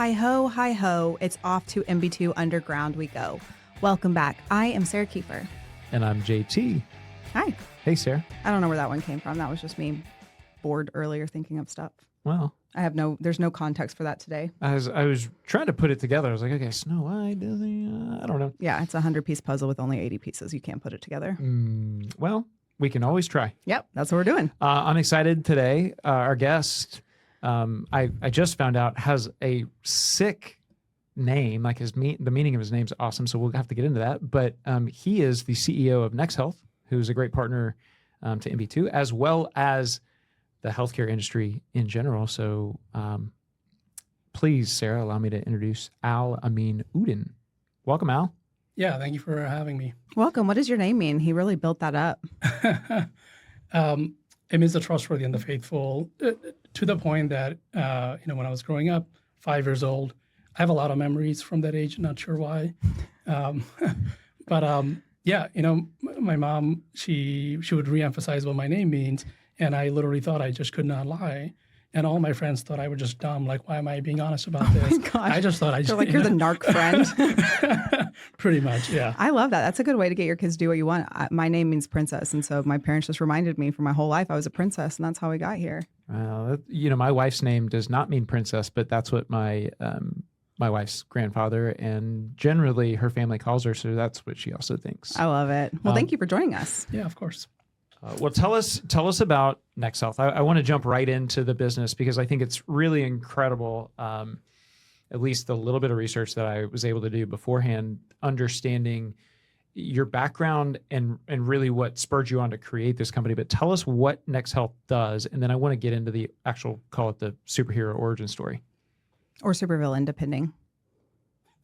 Hi ho, it's off to MB2 Underground we go. Welcome back. I am Sarah Kiefer. And I'm JT. Hi. Hey, Sarah. I don't know where that one came from. That was just me bored earlier thinking of stuff. Well, there's no context for that today. I was trying to put it together. I was like, okay, Snow White, Disney, I don't know. Yeah, it's a 100-piece puzzle with only 80 pieces. You can't put it together. Well, we can always try. Yep, that's what we're doing. I'm excited today. Our guest, I just found out, has a sick name. Like the meaning of his name's awesome, so we'll have to get into that. But he is the CEO of NexHealth, who's a great partner to MB2, as well as the healthcare industry in general. So please, Sarah, allow me to introduce Alamin Uddin. Welcome, Al. Yeah, thank you for having me. Welcome. What does your name mean? He really built that up. It means the trustworthy and the faithful, to the point that, when I was growing up, 5 years old, I have a lot of memories from that age, not sure why. My mom, she would reemphasize what my name means, and I literally thought I just could not lie. And all my friends thought I was just dumb. Like, why am I being honest about this? Oh my gosh. I just thought You're like, you're the narc friend. Pretty much, yeah. I love that. That's a good way to get your kids to do what you want. My name means princess. And so my parents just reminded me for my whole life I was a princess. And that's how we got here. Well, my wife's name does not mean princess, but that's what my wife's grandfather and generally her family calls her. So that's what she also thinks. I love it. Well, thank you for joining us. Yeah, of course. Well, tell us about NexHealth. I want to jump right into the business because I think it's really incredible, at least the little bit of research that I was able to do beforehand, understanding your background and really what spurred you on to create this company. But tell us what NexHealth does, and then I want to get into the actual, call it the superhero origin story. Or supervillain, depending.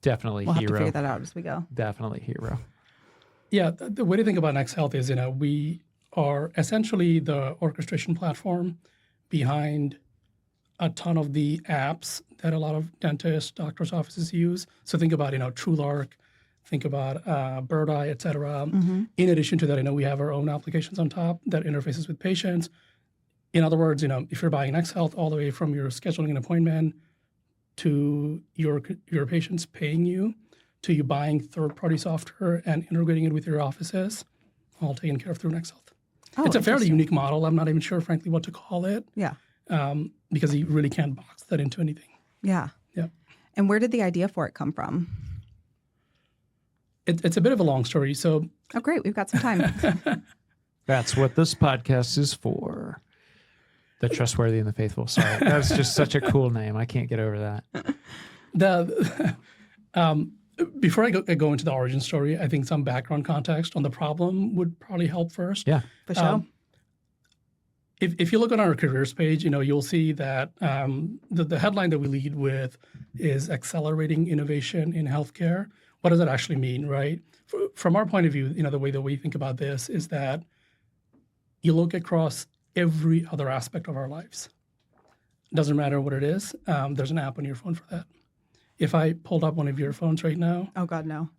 Definitely we'll hero. We'll have to figure that out as we go. Definitely hero. Yeah, the way to think about NexHealth is, we are essentially the orchestration platform behind a ton of the apps that a lot of dentists, doctors' offices use. So think about, TrueLark, think about Bird Eye, et cetera. Mm-hmm. In addition to that, we have our own applications on top that interfaces with patients. In other words, if you're buying NexHealth, all the way from your scheduling an appointment to your patients paying you, to you buying third-party software and integrating it with your offices, all taken care of through NexHealth. Oh, it's a fairly unique model. I'm not even sure, frankly, what to call it. Yeah. Because you really can't box that into anything. Yeah. Yeah. And where did the idea for it come from? It's a bit of a long story. So. Oh, great. We've got some time. That's what this podcast is for. The Trustworthy and the Faithful. Sorry. That's just such a cool name. I can't get over that. Before I go into the origin story, I think some background context on the problem would probably help first. Yeah. For sure. If you look on our careers page, you'll see that the headline that we lead with is accelerating innovation in healthcare. What does that actually mean, right? From our point of view, the way that we think about this is that you look across every other aspect of our lives. Doesn't matter what it is. There's an app on your phone for that. If I pulled up one of your phones right now. Oh, God, no.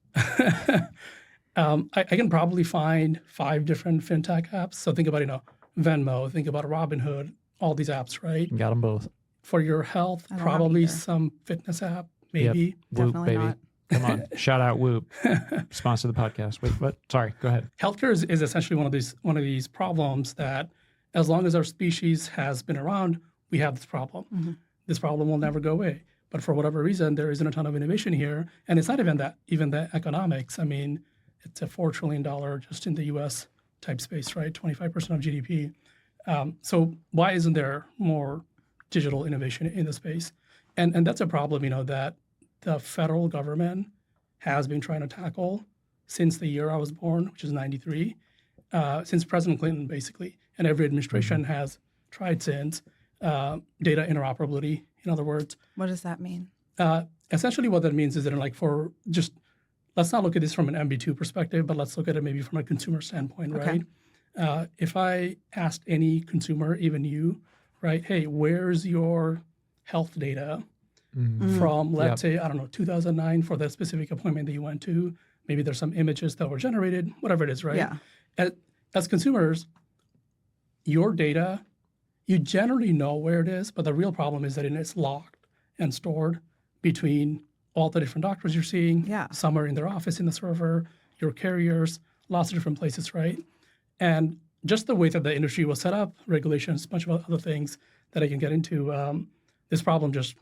I can probably find 5 different fintech apps. So think about, Venmo, think about Robinhood, all these apps, right? Got them both. For your health, probably some fitness app, maybe. Yep. Whoop, Definitely baby. not. Come on. Shout out Whoop. Sponsor the podcast. Wait, what? Sorry, go ahead. Healthcare is essentially one of these problems that as long as our species has been around, we have this problem. Mm-hmm. This problem will never go away. But for whatever reason, there isn't a ton of innovation here. And it's not even the economics. I mean, it's a $4 trillion just in the U.S. type space, right? 25% of GDP. So why isn't there more digital innovation in the space? And that's a problem, that the federal government has been trying to tackle since the year I was born, which is 93, since President Clinton, basically. And every administration has tried since. Data interoperability, in other words. What does that mean? Essentially what that means is that let's not look at this from an MB2 perspective, but let's look at it maybe from a consumer standpoint, okay. Right? If I asked any consumer, even you, right, hey, where's your health data from, let's say, 2009 for that specific appointment that you went to, maybe there's some images that were generated, whatever it is, right? Yeah. As consumers, your data, you generally know where it is, but the real problem is that it's locked and stored between all the different doctors you're seeing. Yeah. Some are in their office in the server, your carriers, lots of different places, right? And just the way that the industry was set up, regulations, a bunch of other things that I can get into, this problem just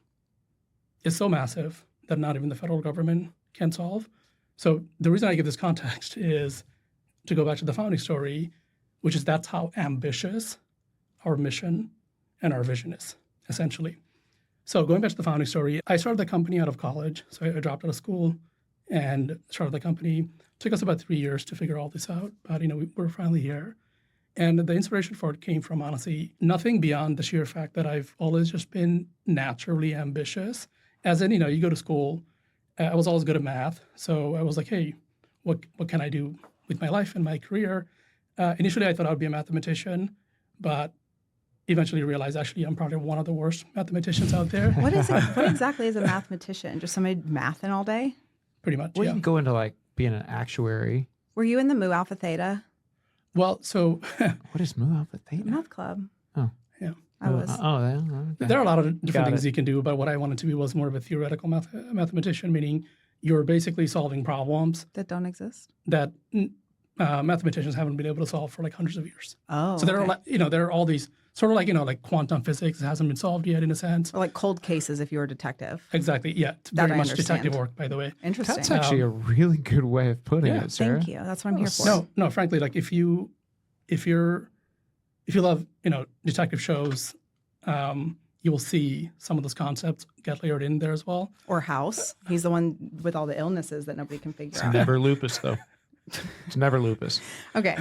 is so massive that not even the federal government can solve. So the reason I give this context is to go back to the founding story, which is that's how ambitious our mission and our vision is, essentially. So going back to the founding story, I started the company out of college. So I dropped out of school and started the company. It took us about 3 years to figure all this out, but we're finally here. And the inspiration for it came from, honestly, nothing beyond the sheer fact that I've always just been naturally ambitious. As in, you go to school, I was always good at math. So I was like, hey, what can I do with my life and my career? Initially, I thought I would be a mathematician, but eventually realized, actually, I'm probably one of the worst mathematicians out there. What is it? What exactly is a mathematician? Just somebody mathing all day? Pretty much, Well, yeah. you can go into like being an actuary. Were you in the Mu Alpha Theta Well, so What is Mu Alpha Theta? math club? Oh. yeah. I was. Yeah. Okay. There are a lot of different Got things it. you can do, but what I wanted to be was more of a theoretical mathematician, meaning you're basically solving problems That don't exist? that mathematicians haven't been able to solve for like hundreds of years. Oh. So there okay. are there are all these sort of like quantum physics hasn't been solved yet in a sense. Or like cold cases if you were a detective. Exactly. Yeah. It's That very I much understand. detective work, by the way. Interesting. That's actually a really good way of putting Yeah. it, Sarah. Thank you. That's what I'm here for. No, frankly, like if you love detective shows, you will see some of those concepts get layered in there as well. Or House. He's the one with all the illnesses that nobody can figure It's out. never lupus, though. It's never lupus. Okay.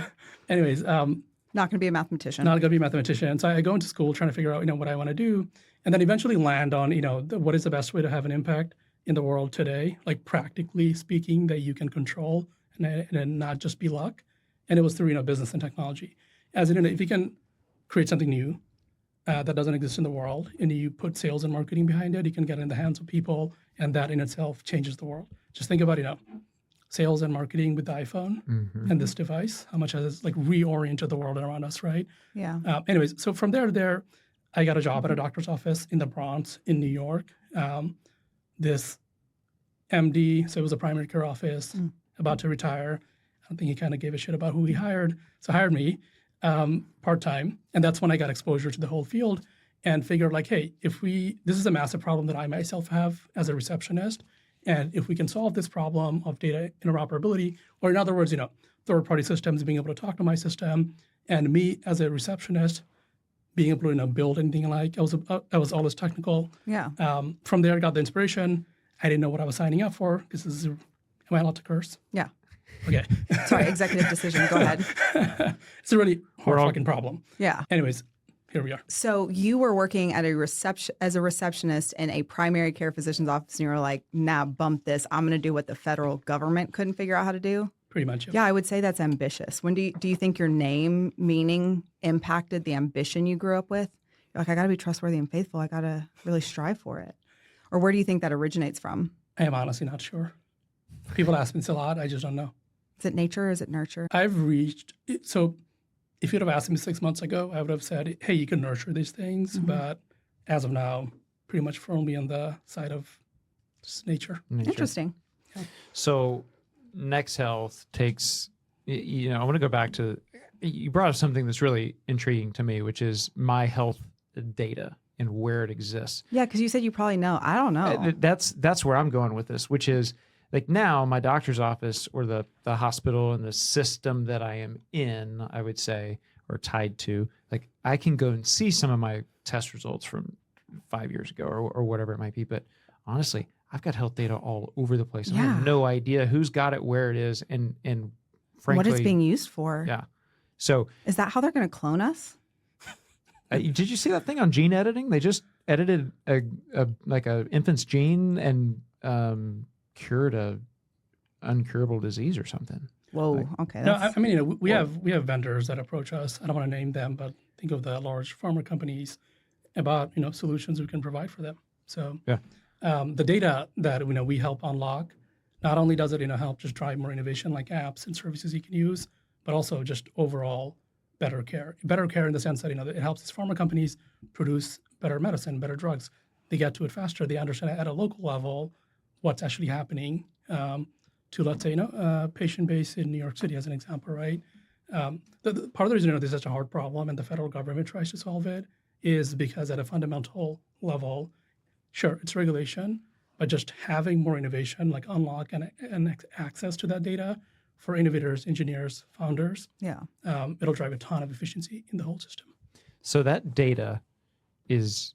Anyways, Not going to be a mathematician. not going to be a mathematician. So I go into school trying to figure out, what I want to do, and then eventually land on, what is the best way to have an impact in the world today, like practically speaking, that you can control and not just be luck. And it was through, business and technology. As in, if you can create something new that doesn't exist in the world, and you put sales and marketing behind it, you can get it in the hands of people, and that in itself changes the world. Just think about, sales and marketing with the iPhone and this device, how much has like reoriented the world around us, right? Yeah. Anyways, so from there, I got a job at a doctor's office in the Bronx in New York. This MD, so it was a primary care office, about to retire. I don't think he kind of gave a shit about who he hired. So hired me part-time. And that's when I got exposure to the whole field and figured like, hey, this is a massive problem that I myself have as a receptionist. And if we can solve this problem of data interoperability, or in other words, third-party systems being able to talk to my system, and me as a receptionist being able to build anything like, I was always technical. Yeah. From there, I got the inspiration. I didn't know what I was signing up for. Am I allowed to curse? Yeah. Okay. Sorry, executive decision. Go ahead. It's a really hard fucking problem. Yeah. Anyways, here we are. So you were working at as a receptionist in a primary care physician's office, and you were like, nah, bump this. I'm going to do what the federal government couldn't figure out how to do. Pretty much. Yeah, I would say that's ambitious. When do you think your name meaning impacted the ambition you grew up with? You're like, I got to be trustworthy and faithful. I got to really strive for it. Or where do you think that originates from? I am honestly not sure. People ask me this a lot. I just don't know. Is it nature or is it nurture? So if you'd have asked me 6 months ago, I would have said, hey, you can nurture these things. But as of now, pretty much firmly on the side of just nature. Interesting. So NexHealth takes, I want to go back to, you brought up something that's really intriguing to me, which is my health data and where it exists. Yeah, because you said you probably know. I don't know. That's where I'm going with this, which is like now my doctor's office or the hospital and the system that I am in, I would say, or tied to, like I can go and see some of my test results from 5 years ago or whatever it might be. But honestly, I've got health data all over the place. I have no idea who's got it, where it is, and frankly, what it's being used for. Yeah. So is that how they're going to clone us? Did you see that thing on gene editing? They just edited a infant's gene and cured a uncurable disease or something. Whoa. Okay. No, I mean, we have vendors that approach us. I don't want to name them, but think of the large pharma companies about solutions we can provide for them. So yeah. The data that we help unlock, not only does it help just drive more innovation like apps and services you can use, but also just overall better care. Better care in the sense that it helps these pharma companies produce better medicine, better drugs, they get to it faster. They understand at a local level what's actually happening to, let's say, patient base in New York City as an example, right? The part of the reason this is such a hard problem and the federal government tries to solve it is because at a fundamental level, sure, it's regulation, but just having more innovation, like unlock and access to that data for innovators, engineers, founders, Yeah. it'll drive a ton of efficiency in the whole system. So that data is,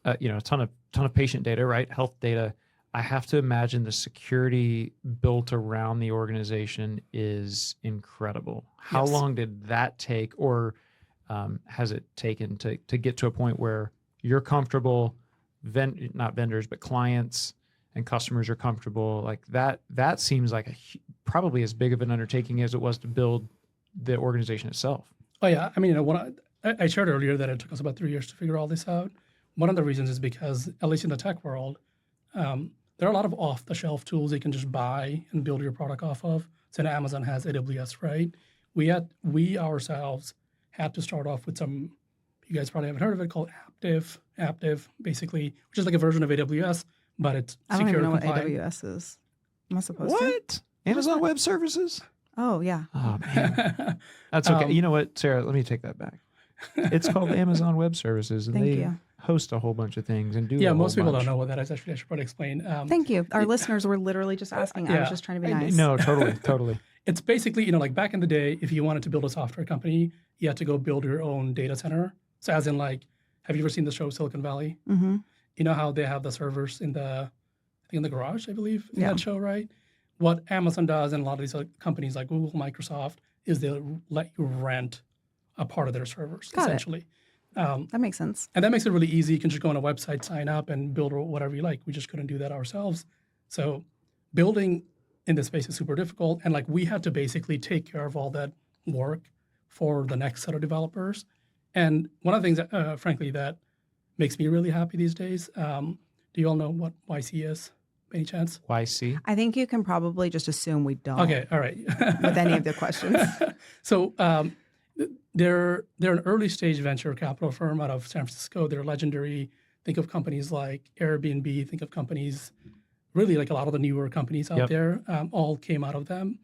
a ton of patient data, right? Health data. I have to imagine the security built around the organization is incredible. How Yes. long did that take, or has it taken to get to a point where you're comfortable, not vendors, but clients and customers are comfortable? Like that seems like probably as big of an undertaking as it was to build the organization itself. Oh yeah, I mean, what I shared earlier that it took us about 3 years to figure all this out. One of the reasons is because, at least in the tech world, there are a lot of off-the-shelf tools you can just buy and build your product off of. So Amazon has AWS, right? We ourselves had to start off with some, you guys probably haven't heard of it, called Aptiv, basically, which is like a version of AWS, but it's I don't secure even know what compliant. AWS is. Am I supposed to? What? Amazon Web Services? Oh, yeah. Oh man, that's okay. You know what, Sarah? Let me take that back. It's called Amazon Web Services, and Thank they you. host a whole bunch of things and do. Yeah, a most whole people bunch. don't know what that is. Actually, I should probably explain. Thank you. Our listeners were literally just asking. I was Yeah. just trying to be nice. No, totally. It's basically, like back in the day, if you wanted to build a software company, you had to go build your own data center. So as in like, have you ever seen the show Silicon Valley? Mm-hmm. You know how they have the servers in the garage, I believe, in Yeah. that show, right? What Amazon does and a lot of these companies like Google, Microsoft, is they'll let you rent a part of their servers, Got it. essentially. That makes sense. And that makes it really easy. You can just go on a website, sign up, and build whatever you like. We just couldn't do that ourselves. So building in this space is super difficult. And like we had to basically take care of all that work for the next set of developers. And one of the things, that, frankly, that makes me really happy these days, do you all know what YC is, by any chance? YC. I think you can probably just assume we don't Okay, all right. with any of the questions. So they're an early stage venture capital firm out of San Francisco. They're legendary. Think of companies like Airbnb. Think of companies, really like a lot of the newer companies out Yep. there, all came out of them.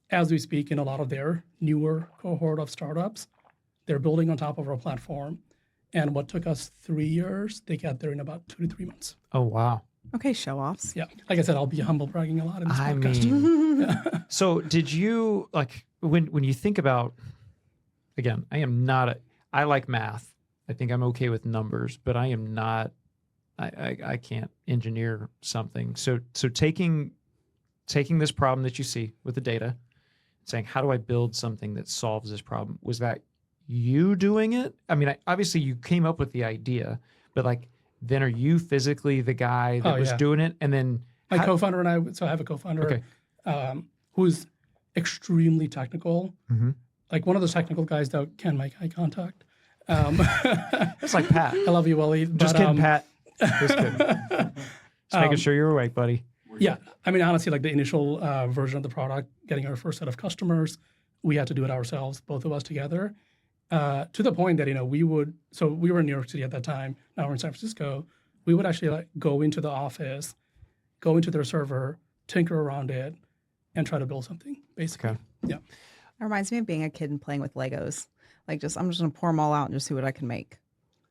As we speak, in a lot of their newer cohort of startups, they're building on top of our platform. And what took us 3 years, they got there in about 2 to 3 months. Oh wow. Okay, show offs. Yeah, like I said, I'll be humble bragging a lot in this I podcast. mean, so did you like when you think about? Again, I like math. I think I'm okay with numbers, but I am not. I can't engineer something. So taking this problem that you see with the data, saying how do I build something that solves this problem? Was that you doing it? I mean, obviously you came up with the idea, but like then are you physically the guy that was yeah. doing it? And then My co-founder and I, so I have a co-founder who's extremely technical. Mm-hmm. Like one of those technical guys that can make eye contact. It's like Pat. I love you, Wally. Just kidding, Pat. Just kidding. Just making sure you're awake, buddy. Yeah, I mean, honestly, like the initial version of the product, getting our first set of customers, we had to do it ourselves, both of us together, to the point that we were in New York City at that time. Now we're in San Francisco. We would actually like go into the office, go into their server, tinker around it, and try to build something. Basically, Okay. yeah. It reminds me of being a kid and playing with Legos. Like I'm just gonna pour them all out and just see what I can make.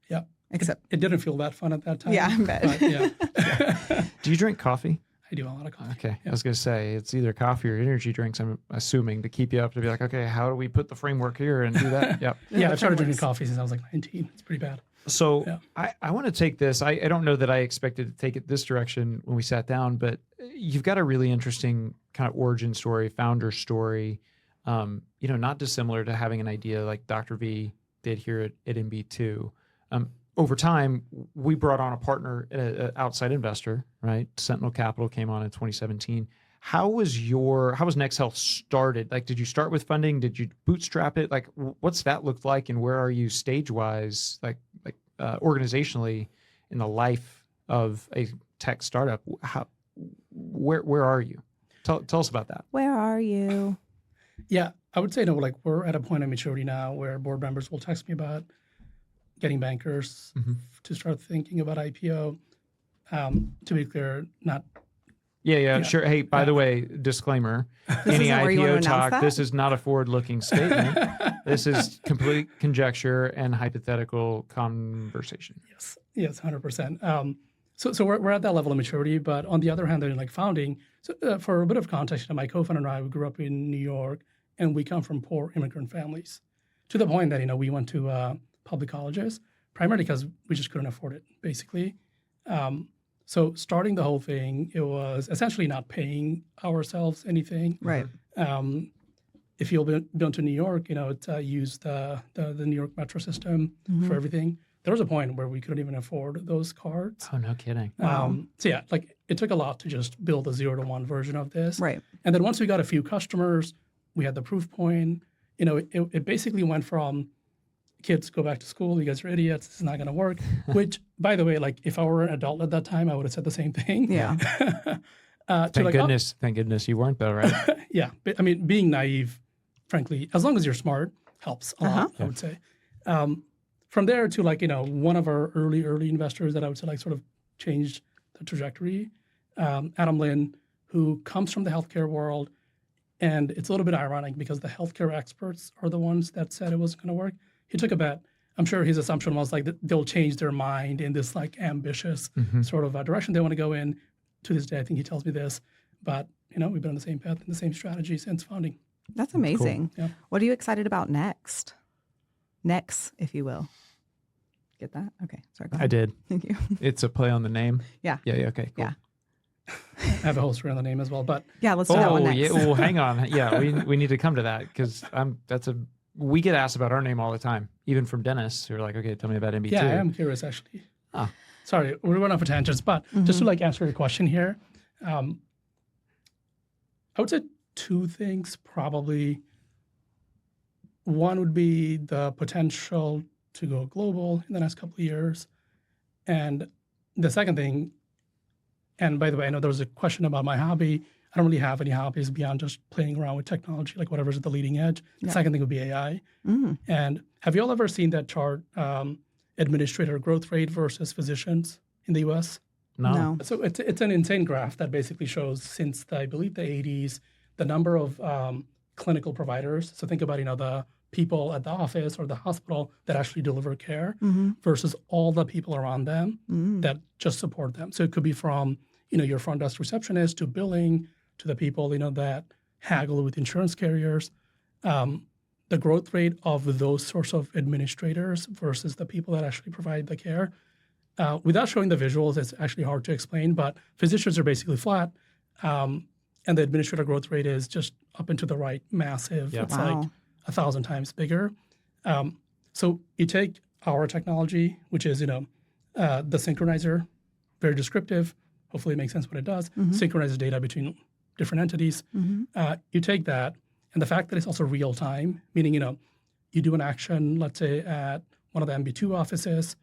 Yeah. Except, It didn't feel that fun at that time. yeah, I bet. But yeah. Do you drink coffee? I do a lot of coffee. Okay. I was going to say it's either coffee or energy drinks, I'm assuming, to keep you up to be like, okay, how do we put the framework here and do that? Yep. Yeah, I've started frameworks. drinking coffee since I was like 19. It's pretty bad. So Yeah. I want to take this. I don't know that I expected to take it this direction when we sat down, but you've got a really interesting kind of origin story, founder story, not dissimilar to having an idea like Dr. V did here at MB2. Over time, we brought on a partner, an outside investor, right? Sentinel Capital came on in 2017. How was NexHealth started? Like, did you start with funding? Did you bootstrap it? Like, what's that looked like, and where are you stage-wise, like organizationally, in the life of a tech startup? Where are you? Tell us about that. Where are you? Yeah, I would say no. Like we're at a point of maturity now where board members will text me about getting bankers to start thinking about IPO. To be clear, not. Yeah, sure. Hey, by the way, disclaimer, any isn't where you want IPO to talk, announce that? this is not a forward-looking statement. This is complete conjecture and hypothetical conversation. Yes, 100%. So we're at that level of maturity, but on the other hand, they're like founding. So for a bit of context, my co-founder and I, we grew up in New York, and we come from poor immigrant families, to the point that we went to public colleges primarily because we just couldn't afford it, basically. So starting the whole thing, it was essentially not paying ourselves anything. Right. If you've been to New York, it used the New York metro system for everything. There was a point where we couldn't even afford those cards. Oh, no kidding. So yeah, like it took a lot to just build a 0-to-1 version of this. Right. And then once we got a few customers, we had the proof point. It basically went from kids go back to school, you guys are idiots, this is not going to work. Which, by the way, like if I were an adult at that time, I would have said the same thing. Yeah. Thank goodness you weren't though, right? Yeah, but, I mean, being naive, frankly, as long as you're smart, helps a lot, I would say. From there to one of our early investors that I would say sort of changed the trajectory, Adam Lin, who comes from the healthcare world, and it's a little bit ironic because the healthcare experts are the ones that said it wasn't going to work. He took a bet. I'm sure his assumption was that they'll change their mind in this ambitious sort of direction they want to go in. To this day, I think he tells me this, but we've been on the same path and the same strategy since founding. That's amazing. Cool. Yeah. What are you excited about next? Next, if you will. Get that? Okay. Sorry. Go ahead. I did. Thank you. It's a play on the name. Yeah. Yeah. Okay. Cool. Yeah. I have a whole story on the name as well, but Yeah. Let's do that one Oh, next. yeah. Well, hang on. Yeah, we need to come to that because we get asked about our name all the time, even from dentists who are like, okay, tell me about MB2. yeah, I am curious actually. Ah. Sorry, we're going off for tangents, but just to answer your question here, I would say two things probably. One would be the potential to go global in the next couple of years. And the second thing, and by the way, I know there was a question about my hobby. I don't really have any hobbies beyond just playing around with technology, like whatever's at the leading edge. The second thing would be AI. And have you all ever seen that chart, administrator growth rate versus physicians in the US? No. So it's an insane graph that basically shows since I believe the 80s, the number of clinical providers. So think about the people at the office or the hospital that actually deliver care versus all the people around them that just support them. So it could be from your front desk receptionist to billing to the people that haggle with insurance carriers. The growth rate of those sorts of administrators versus the people that actually provide the care. Without showing the visuals, it's actually hard to explain, but physicians are basically flat. And the administrator growth rate is just up and to the right, massive. It's Wow. like 1,000 times bigger. So you take our technology, which is, the synchronizer, very descriptive. Hopefully it makes sense what it does. Synchronizes data between different entities. You take that, and the fact that it's also real time, meaning, you do an action, let's say at one of the MB2 offices,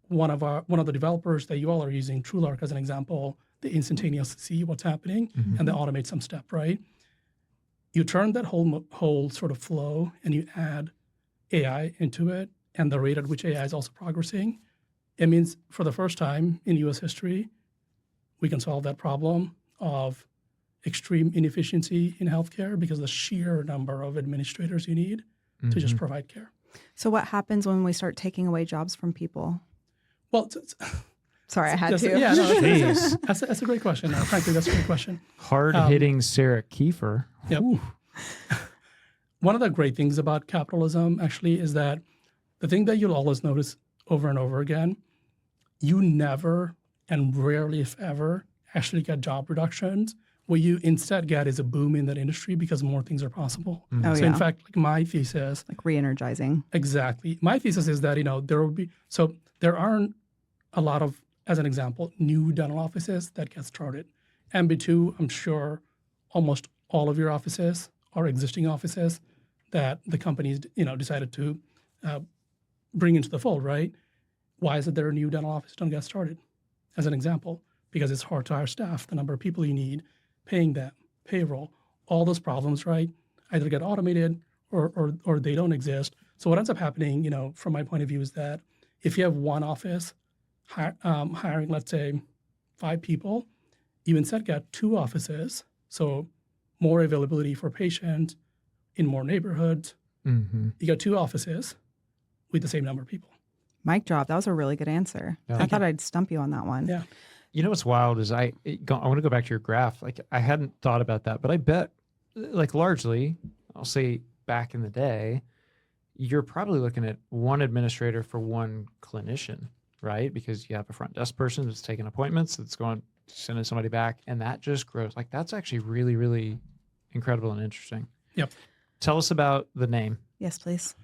one of the developers that you all are using, TrueLark as an example, they instantaneously see what's happening and they automate some step, right? You turn that whole sort of flow and you add AI into it and the rate at which AI is also progressing. It means for the first time in US history, we can solve that problem of extreme inefficiency in healthcare because the sheer number of administrators you need to just provide care. So what happens when we start taking away jobs from people? Well, Sorry, I had to. Yeah, no, Jeez. that's a great question. Frankly, that's a great question. Hard-hitting Sarah Kiefer. Yep. One of the great things about capitalism actually is that the thing that you'll always notice over and over again, you never and rarely, if ever, actually get job reductions. What you instead get is a boom in that industry because more things are possible. Oh, So yeah. in fact, like my thesis, Like re-energizing. exactly. My thesis is that, there aren't a lot of, as an example, new dental offices that get started. MB2, I'm sure almost all of your offices are existing offices that the companies, decided to bring into the fold, right? Why is it there are new dental offices don't get started? As an example, because it's hard to hire staff, the number of people you need, paying them, payroll, all those problems, right? Either get automated or they don't exist. So what ends up happening, from my point of view, is that if you have one office hiring, let's say, 5 people, you instead get 2 offices, so more availability for patients in more neighborhoods. Mm-hmm. You got 2 offices with the same number of people. Mic drop. That was a really good answer. Yeah. I thought I'd stump you on that one. Yeah. You know what's wild is I want to go back to your graph. Like I hadn't thought about that, but I bet like largely, I'll say back in the day, you're probably looking at one administrator for one clinician, right? Because you have a front desk person that's taking appointments, that's going sending somebody back, and that just grows. Like that's actually really, really incredible and interesting. Yep. Tell us about the name. Yes, please.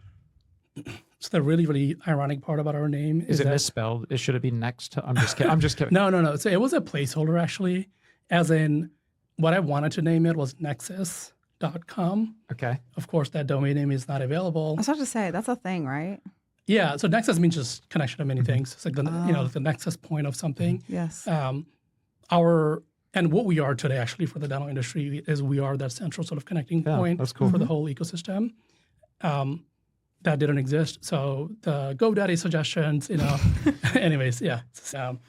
So the really, really ironic part about our name Is it that, misspelled? Should it be next? I'm just kidding. I'm just kidding. No. So it was a placeholder actually, as in what I wanted to name it was Nexus.com. Okay. Of course, that domain name is not available. I was about to say, that's a thing, right? Yeah. So Nexus means just connection of many things. It's like the the nexus point of something. Yes. And what we are today actually for the dental industry is we are that central sort of connecting Yeah, point that's cool. for the whole ecosystem. That didn't exist. So the GoDaddy suggestions, anyways, yeah. And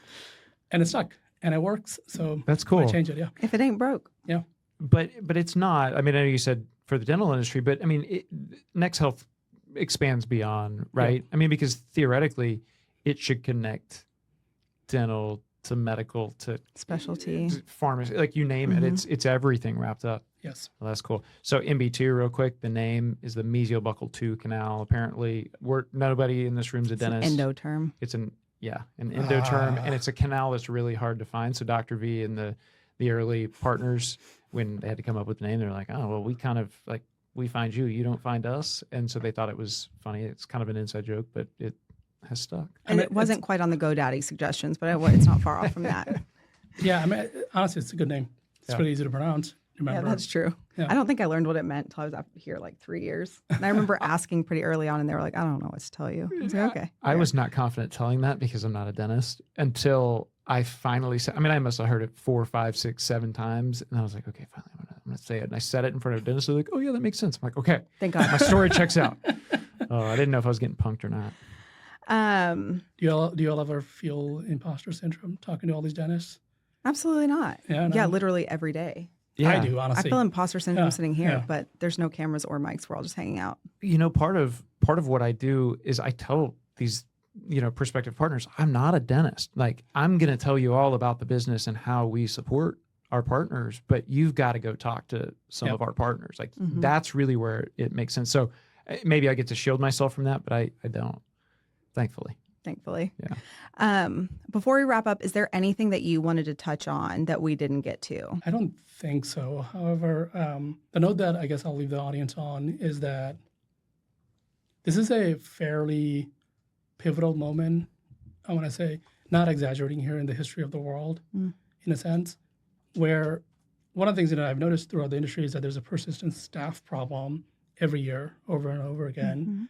it stuck and it works. So That's cool. I changed it, yeah. If it ain't broke. Yeah. But it's not. I mean, I know you said for the dental industry, but I mean, NexHealth expands beyond, right? I mean, because theoretically, it should connect dental to medical to Specialty. pharmacy, like you name it. It's everything wrapped up. Yes. Well, that's cool. So MB2, real quick, the name is the mesial-buccal 2 canal. Apparently, nobody in this room's a dentist. Endo term. It's an endo term, and it's a canal that's really hard to find. So Dr. V and the early partners, when they had to come up with the name, they're like, oh, well, we kind of like, we find you, you don't find us. And so they thought it was funny. It's kind of an inside joke, but it has stuck. And it wasn't quite on the GoDaddy suggestions, but it's not far off from that. Yeah, I mean, honestly, it's a good name. It's pretty easy to pronounce. Remember? Yeah, that's true. Yeah. I don't think I learned what it meant until I was up here like 3 years. And I remember asking pretty early on, and they were like, I don't know what to tell you. I was like, okay. I was not confident telling that because I'm not a dentist until I finally said, I mean, I must have heard it 4, 5, 6, 7 times. And I was like, okay, finally, I'm going to say it. And I said it in front of a dentist. They're like, oh, yeah, that makes sense. I'm like, okay. Thank God. My story checks out. Oh, I didn't know if I was getting punked or not. Do you all ever feel imposter syndrome talking to all these dentists? Absolutely not. Yeah, no. Yeah, literally every day. Yeah. I do, I honestly. feel imposter syndrome Yeah, sitting here, yeah. but there's no cameras or mics. We're all just hanging out. You know, part of what I do is I tell these, prospective partners, I'm not a dentist. Like, I'm going to tell you all about the business and how we support our partners, but you've got to go talk to some Yep. of our partners. Like, that's really where it makes sense. So maybe I get to shield myself from that, but I don't, thankfully. Yeah. Before we wrap up, is there anything that you wanted to touch on that we didn't get to? I don't think so. However, the note that I guess I'll leave the audience on is that this is a fairly pivotal moment. I want to say, not exaggerating here, in the history of the world, in a sense, where one of the things that I've noticed throughout the industry is that there's a persistent staff problem every year, over and over again.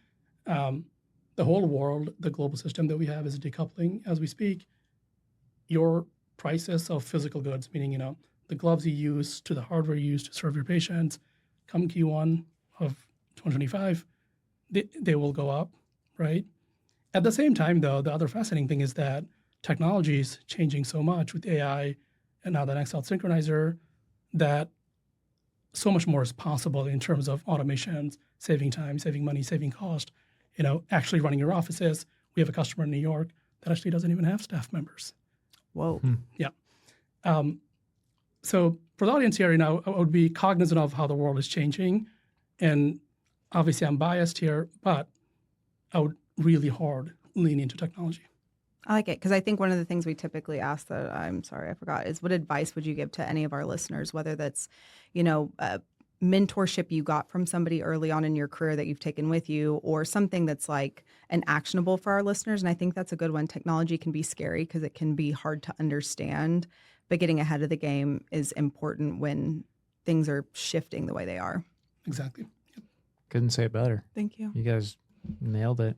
The whole world, the global system that we have, is decoupling as we speak. Your prices of physical goods, meaning, the gloves you use to the hardware you use to serve your patients, come Q1 of 2025, they will go up, right? At the same time, though, the other fascinating thing is that technology is changing so much with AI and now the NexHealth synchronizer that so much more is possible in terms of automations, saving time, saving money, saving cost, actually running your offices. We have a customer in New York that actually doesn't even have staff members. Whoa. Yeah. So for the audience here, I would be cognizant of how the world is changing. And obviously I'm biased here, but I would really hard lean into technology. I like it because I think one of the things we typically ask that I'm sorry, I forgot, is what advice would you give to any of our listeners, whether that's, mentorship you got from somebody early on in your career that you've taken with you, or something that's like an actionable for our listeners. And I think that's a good one. Technology can be scary because it can be hard to understand, but getting ahead of the game is important when things are shifting the way they are. Exactly. Couldn't say it better. Thank you. You guys nailed it.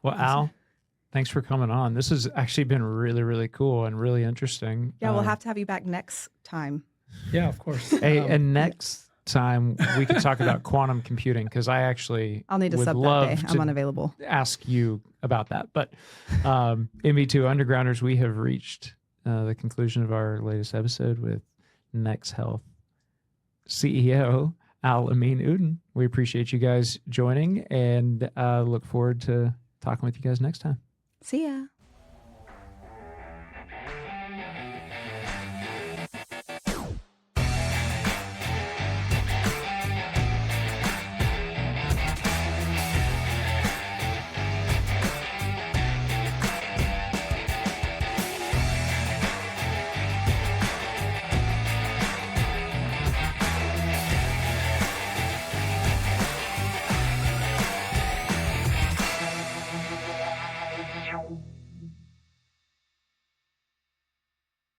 Well, Al, thanks for coming on. This has actually been really, really cool and really interesting. Yeah, we'll have to have you back next time. Yeah, of course. Hey, and next time we can talk about quantum computing, because I actually I'll need to would sub that love day. I'm to unavailable. ask you about that. But MB2 Undergrounders, we have reached the conclusion of our latest episode with NexHealth CEO Alamin Uddin. We appreciate you guys joining, and look forward to talking with you guys next time. See ya.